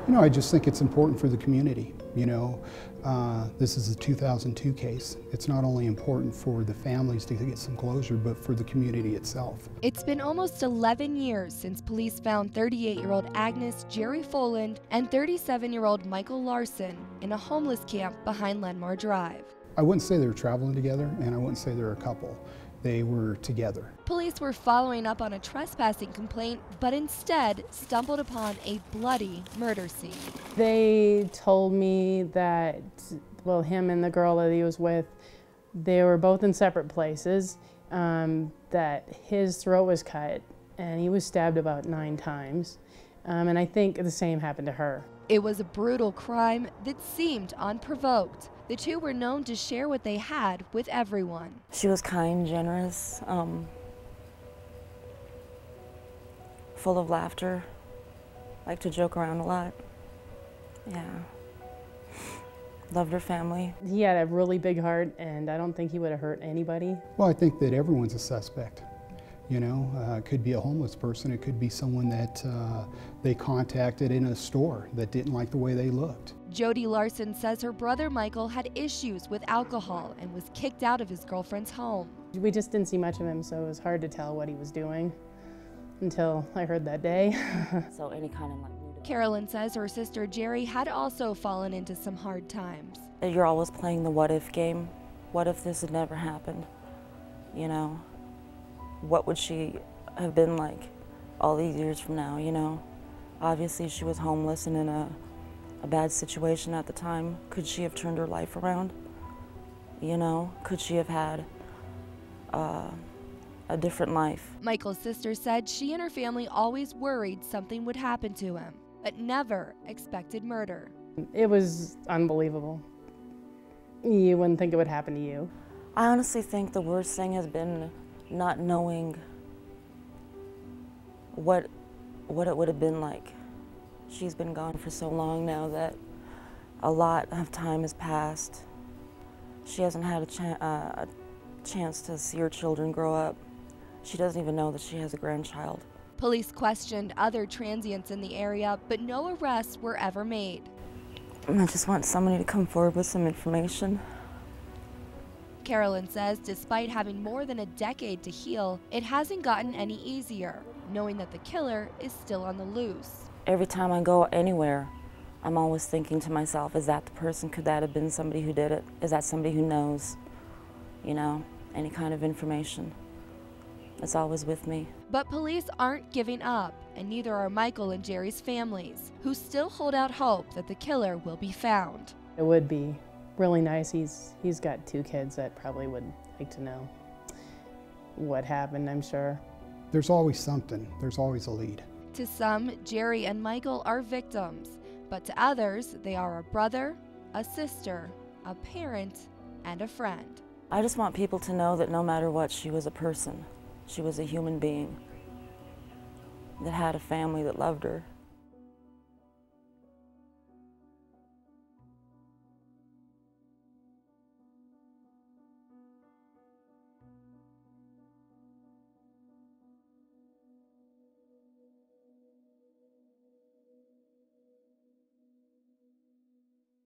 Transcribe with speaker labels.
Speaker 1: You know, I just think it's important for the community. You know, this is a 2002 case. It's not only important for the families to get some closure, but for the community itself.
Speaker 2: It's been almost 11 years since police found 38-year-old AGNES JERRI Foland and 37-year-old Michael Larson in a homeless camp behind Lenmar Drive.
Speaker 1: I wouldn't say they were traveling together, and I wouldn't say they're a couple. They were together.
Speaker 2: Police were following up on a trespassing complaint, but instead stumbled upon a bloody murder scene.
Speaker 3: They told me that, well, him and the girl that he was with, they were both in separate places, that his throat was cut and he was stabbed about 9 times. And I think the same happened to her.
Speaker 2: It was a brutal crime that seemed unprovoked. The two were known to share what they had with everyone.
Speaker 4: She was kind, generous, full of laughter, liked to joke around a lot. Yeah. Loved her family.
Speaker 3: He had a really big heart, and I don't think he would have hurt anybody.
Speaker 1: Well, I think that everyone's a suspect. You know, it could be a homeless person, it could be someone that they contacted in a store that didn't like the way they looked.
Speaker 2: Jody Larson says her brother Michael had issues with alcohol and was kicked out of his girlfriend's home.
Speaker 3: We just didn't see much of him, so it was hard to tell what he was doing until I heard that day.
Speaker 4: So any kind of like...
Speaker 2: Carolyn says her sister JERRI had also fallen into some hard times.
Speaker 4: You're always playing the what if game. What if this had never happened? You know? What would she have been like all these years from now, you know? Obviously she was homeless and in a bad situation at the time. Could she have turned her life around? You know, could she have had a different life?
Speaker 2: Michael's sister said she and her family always worried something would happen to him, but never expected murder.
Speaker 3: It was unbelievable. You wouldn't think it would happen to you.
Speaker 4: I honestly think the worst thing has been not knowing what it would have been like. She's been gone for so long now that a lot of time has passed. She hasn't had a chance to see her children grow up. She doesn't even know that she has a grandchild.
Speaker 2: Police questioned other transients in the area, but no arrests were ever made.
Speaker 4: I just want somebody to come forward with some information.
Speaker 2: Carolyn says despite having more than a decade to heal, it hasn't gotten any easier, knowing that the killer is still on the loose.
Speaker 4: Every time I go anywhere, I'm always thinking to myself, is that the person? Could that have been somebody who did it? Is that somebody who knows, you know, any kind of information? It's always with me.
Speaker 2: But police aren't giving up, and neither are Michael and JERRI's families, who still hold out hope that the killer will be found.
Speaker 3: It would be really nice. He's got 2 kids that probably would like to know what happened, I'm sure.
Speaker 1: There's always something. There's always a lead.
Speaker 2: To some, JERRI and Michael are victims, but to others, they are a brother, a sister, a parent, and a friend.
Speaker 4: I just want people to know that no matter what, she was a person. She was a human being that had a family that loved her.